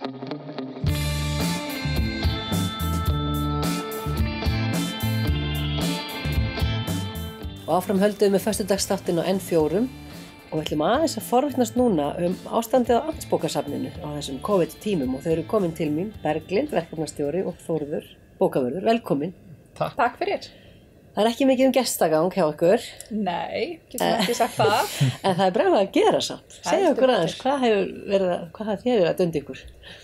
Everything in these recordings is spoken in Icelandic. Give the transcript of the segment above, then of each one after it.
Og áfram höldum við með föstudagsþáttinn á N4 og við ætlum aðeins að forvitnast núna ástandið á Amtsbókasafninu á þessum COVID-tímum og þau eru komin til mín, Berglind, verkefnastjóri og Þórður, bókavörður. Velkomin. Takk fyrir. Það ekki mikið gestagang hjá ykkur. Nei, getum ekki sagt það. En það bregðað að gera samt. Segðu okkur aðeins, hvað þið hefur verið að dunda ykkur?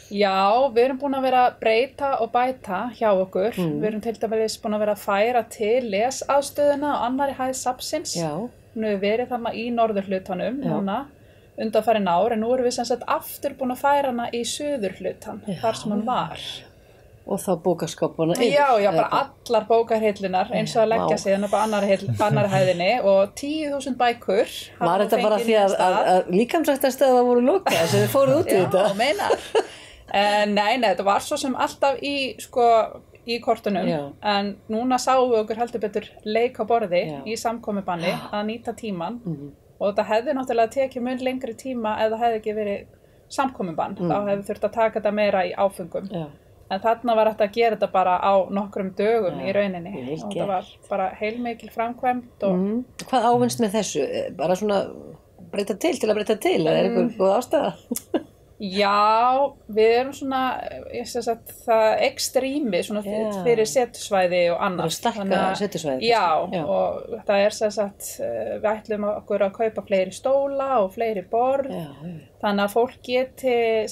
Já, við erum búin að vera að breyta og bæta hjá okkur. Við erum til dæmis búin að vera að færa til lesaðstöðuna á annarri hæð safnsins. Já. Nú hefur verið þarna í norðurhlutanum núna undanfarin ár, en nú erum við sem sagt aftur búin að færa hana í suðurhlutan, þar sem hún var. Og þá bókaskápana yfir. Já, bara allar bókarhillunar eins og að leggja sig þannig á annarri hæðinni og 10.000 bækur. Var þetta bara því að líkamsræktarstöðvar voru lokað sem þið fóruð út í þetta? Já, meinar. Nei, þetta var svo sem alltaf í kortunum, en núna sáum við okkur heldur betur leik á borði í samkomubanni að nýta tímann og þetta hefði náttúrulega tekið mun lengri tíma ef það hefði ekki verið samkomubann, þá hefði þurft að taka þetta meira í áföngum. En þarna var þetta að gera þetta bara á nokkrum dögum í rauninni og það var bara heilmikil framkvæmd. Hvað ávinnst með þessu? Bara svona breyta til að breyta til, eða er einhver góð ástæða? Já, við erum svona, það ekstrými svona fyrir setusvæði og annað. Það stakka setusvæði? Já, og það er við ætlum okkur að kaupa fleiri stóla og fleiri borð, þannig að fólk geti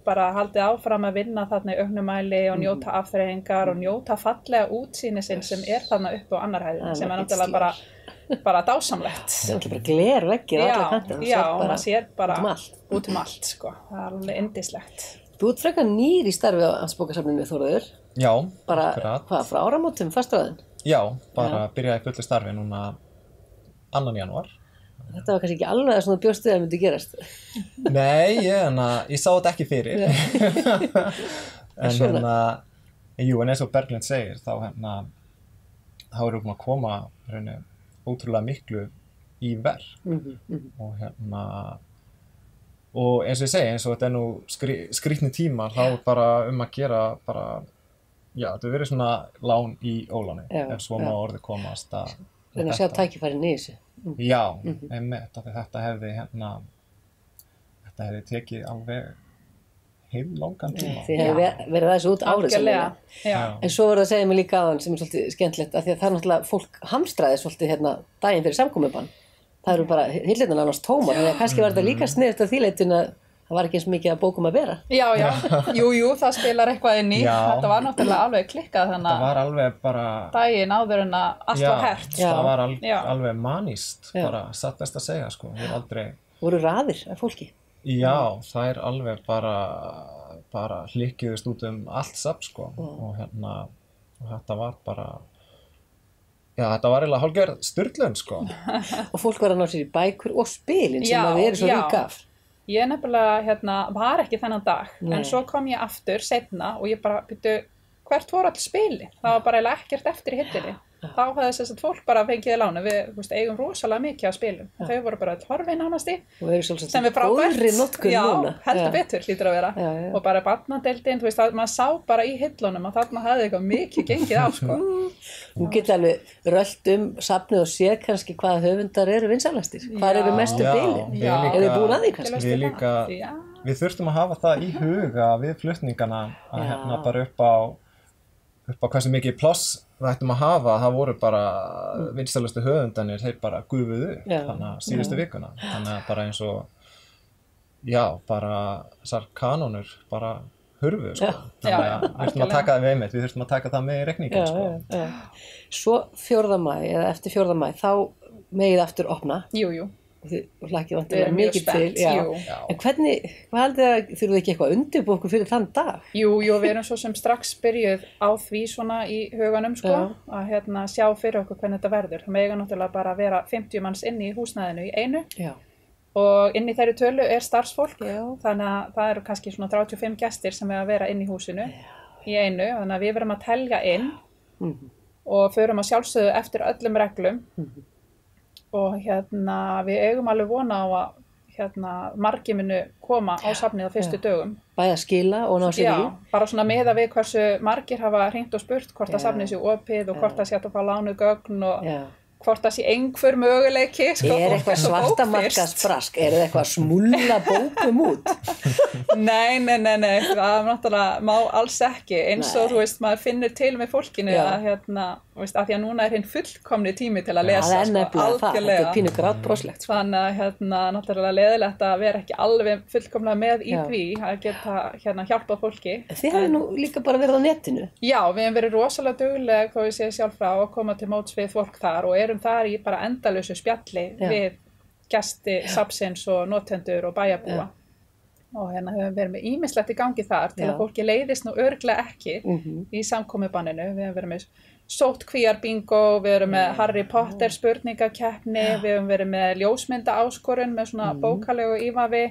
bara haldið áfram að vinna þarna í auknumæli og njóta afþreyingar og njóta fallega útsýnisins sem er þarna upp á annar hæðinni, sem er náttúrulega bara dásamlegt. Það er alltaf bara glerveggir á alla kantina. Já, og maður sér bara út allt, sko. Það er alveg yndislegt. Þú ert frekar nýr í starfi á Amtsbókasafninu, Þórður. Já, bara, hvað, frá áramótum, fastaðin? Já, bara byrjaði fullu starfi núna 2. janúar. Þetta var kannski ekki alveg það sem þú bjóst við að myndi gerast. Nei, ég sá þetta ekki fyrir. En eins og Berglind segir, þá erum við búin að koma ótrúlega miklu í verk og eins og ég segi, eins og þetta er nú skrýtni tíma, þá bara að gera þetta verið svona lán í óláni, ef svo má orðið komast að reyna að sjá tækifærin í þessu. Já, einmitt, þetta hefði tekið alveg heillangan tíma. Þið hefði verið þessu út árið sem en svo voru það að segja mig líka áðan sem er svolítið skemmtilegt að því að það er náttúrulega fólk hamstraði svolítið daginn fyrir samkomubann. Það eru bara hillirnar annars tómar, þannig að kannski var þetta líka sniðugt að því leytinu að það var ekki eins mikið að bókum að bera. Já, jú, það spilar eitthvað inn í. Þetta var náttúrulega alveg klikkað þannig að það var alveg bara daginn áður en að allt var hert. Það var alveg manist, bara satt best að segja, sko. Voru raðir af fólki? Já, það er alveg bara hlikjuðust út allt safn, sko, og þetta var bara, þetta var eiginlega hálfgerð sturlun, sko. Og fólk var að ná sér í bækur og spilin sem að við erum svo rík af. Ég nefnilega, var ekki þennan dag, en svo kom ég aftur seinna og ég bara, hvert voru allir spilin? Það var bara eiginlega ekkert eftir í hillunni. Þá hafði fólk bara fengið lána. Við eigum rosalega mikið að spilum. Þau voru bara horfin nánast í. Og þau eru svolítið góðri notkun núna. Já, heldur betur hlýtur að vera. Og bara barnadeildin, maður sá bara í hillunum að þarna hafði eitthvað mikið gengið á, sko. Þú getur alveg rölt safnið og séð kannski hvaða höfundar eru vinsælastir. Hvað eru mestu bilin? Er þið búin að því kannski? Við þurftum að hafa það í huga við flutningana að bara upp á hversu mikið pláss við ættum að hafa, það voru bara vinsælustu höfundanir, þeir bara gufuðu þannig að síðustu vikuna. Þannig að bara eins og, bara þessar kanónur bara hurfu, sko. Þannig að við þurftum að taka það með í reikningin, sko. Svo 4. maí, eða eftir 4. maí, þá megið aftur opna. Jú. Þið hlakkið vantilega mikið til. En hvernig, hvað haldið að þurfum þið ekki eitthvað undirbúið okkur fyrir þann dag? Jú, við erum svo sem strax byrjuð á því svona í huganum, sko, að sjá fyrir okkur hvernig þetta verður. Það mega náttúrulega bara að vera 50 manns inni í húsnæðinu í einu og inn í þeirri tölu er starfsfólk, þannig að það eru kannski svona 35 gestir sem er að vera inn í húsinu í einu, þannig að við verum að telja inn og förum að sjálfsögðu eftir öllum reglum. Og við eigum alveg vona á að margir munu koma á safnið á fyrstu dögum. Bæði að skila og ná sér í. Já, bara svona miða við hversu margir hafa hringt og spurt hvort að safnið sé opið og hvort það sé hægt að fá lánuð gögn og hvort það sé einhver möguleiki. Eitthvað svartamarkaðsbrask? Það eitthvað að smúlla bókum út? Nei, það náttúrulega má alls ekki. Eins og, þú veist, maður finnur til með fólkinu að, að því að núna hinn fullkomni tími til að lesa. Það nefnilega það, þetta pínu grátbroslegt. Þannig að, náttúrulega leðilegt að vera ekki alveg fullkomlega með í því að geta, hjálpað fólki. Þið hefur nú líka bara verið á netinu? Já, við hefum verið rosalega dugleg, þó ég sé sjálf frá, að koma til móts við fólk þar og erum þar í bara endalausu spjalli við gesti safnsins og notendur og bæjarbúa og höfum verið með ýmislegt í gangi þar til að fólki leiðist nú örugglega ekki í samkomubanninu. Við hefum verið með sóttkvíar bingo, við erum með Harry Potter spurningakeppni, við hefum verið með ljósmynda áskorun með svona bókalegu ívafi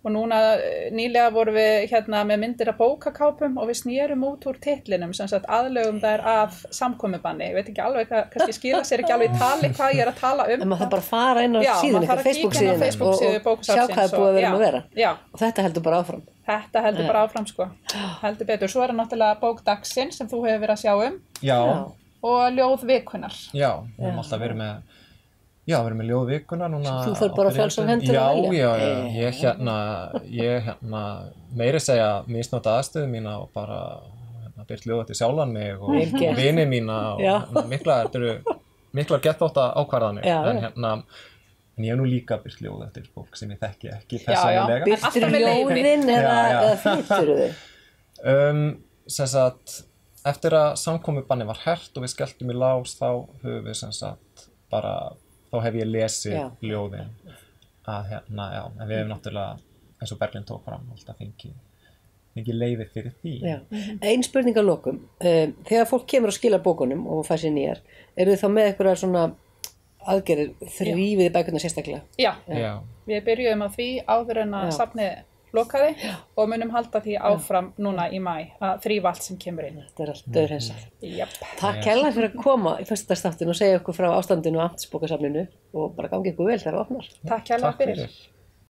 og núna nýlega vorum við með myndir af bókakápum og við snérum út úr titlinum sem sagt aðlögum þær af samkomubanni. Ég veit ekki alveg kannski skila sér ekki alveg í tali hvað ég er að tala um. En maður þarf bara að fara inn á síðan eitthvað Facebook-síðan og sjá hvað er búið að vera að vera. Og þetta heldur bara áfram. Þetta heldur bara áfram sko, heldur betur. Svo er náttúrulega bók dagsins sem þú hefur verið að sjá um. Já. Og ljóð vikunar. Já, við höfum alltaf verið með ljóð vikunar núna. Þú fyrir bara frjálsar hendur að velja. Já, ég meiri segja misnota aðstöðu mína og bara byrt ljóð til sjálfan mig og vini mína og miklar geðþótta ákvarðanir. En ég nú líka byrt ljóð eftir fólk sem ég þekki ekki persónulega. Byrtir ljóðin eða flýttur þau? Sem sagt, eftir að samkomubanni var hert og við skelltum í lás þá höfum við sem sagt bara, þá hef ég lesið ljóðin að en við hefum náttúrulega, eins og Berglind tók fram, alltaf fengið leyfi fyrir því. Ein spurning að lokum, þegar fólk kemur og skilar bókunum og fær sér nýjar, eru þið þá með einhverjar svona aðgerðir, þrífið í bækurnar sérstaklega? Já, við byrjuðum á því áður en að safnið lokaði og munum halda því áfram núna í maí að þrífa allt sem kemur inn. Þetta er allt dauðhreinsað. Takk kærlega fyrir að koma í föstudagsþáttinn og segja okkur frá ástandinu og amtsbókasafninu og bara gangi ykkur vel þegar það opnar. Takk kærlega fyrir.